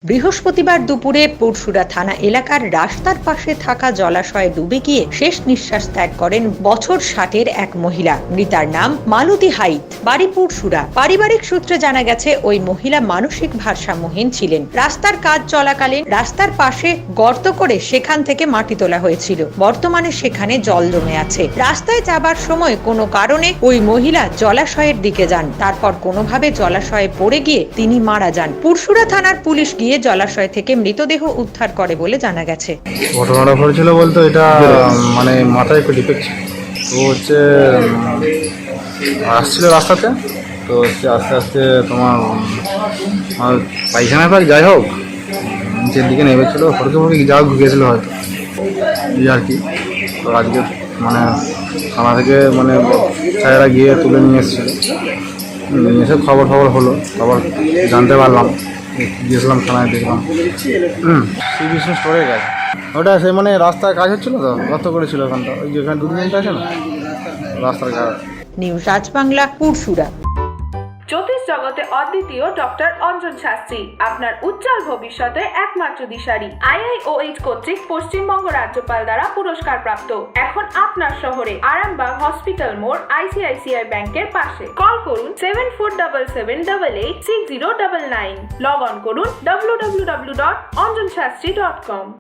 বৃহস্পতিবার দুপুরে পুরসুরা থানা এলাকার রাস্তার পাশে থাকা জলাশয়ে ডুবে গিয়ে শেষ নিঃশ্বাস ত্যাগ করেন বছর ৬০-এর এক মহিলা। মৃতার নাম মালতী হাইত, বাড়ি পুরসুরা। পারিবারিক সূত্রে জানা গেছে ওই মহিলা মানসিক ভারসাম্যহীন ছিলেন। রাস্তার কাজ চলাকালীন রাস্তার পাশে গর্ত করে সেখান থেকে মাটি তোলা হয়েছিল। বর্তমানে সেখানে জল জমে আছে। রাস্তায় যাবার সময় কোনো কারণে ওই মহিলা জলাশয়ের দিকে যান, তারপর কোনোভাবে জলাশয়ে পড়ে গিয়ে তিনি মারা যান। পুরসুরা থানার পুলিশ গিয়ে জলাশয় থেকে মৃতদেহ উদ্ধার করে বলে জানা গেছে। ঘটনাটা ঘটেছিল বলতে এটা মানে মাথায় একটু ডিফেক্ট তো আসছিল রাস্তাতে, তো আস্তে আস্তে তোমার পায়খানা পাক যাই হোক নিচের দিকে নেমেছিল, ফটকে ফটকে যা গিয়েছিলো হয়তো এই আর কি। তো আজকে মানে থানা থেকে মানে স্যারেরা গিয়ে তুলে নিয়ে এসেছিলো, নিয়ে এসে খবর হলো, খবর জানতে পারলাম, গিয়েছিলাম থানায়, দেখলাম সি বিজনেস স্টোরে গেছে। ওটা সে মানে রাস্তায় কাজ হচ্ছিলো তো গর্ত করেছিল ওখানটা, ওই যেখানে দুদিনটা আছে না রাস্তার কাজ। নিউজ আজ বাংলা, পুরসুরা। জ্যোতিষ জগতে অদ্বিতীয় ডক্টর অঞ্জন শাস্ত্রী, আপনার উজ্জ্বল ভবিষ্যতে একমাত্র দিশারি। IIOH কর্তৃক পশ্চিমবঙ্গ রাজ্যপাল দ্বারা পুরস্কার প্রাপ্ত। এখন আপনার শহরে আরামবাগ হসপিটাল মোড় ICICI ব্যাংকের পাশে। কল করুন 7477886099। লগ অন করুন www.anjanshastri.com।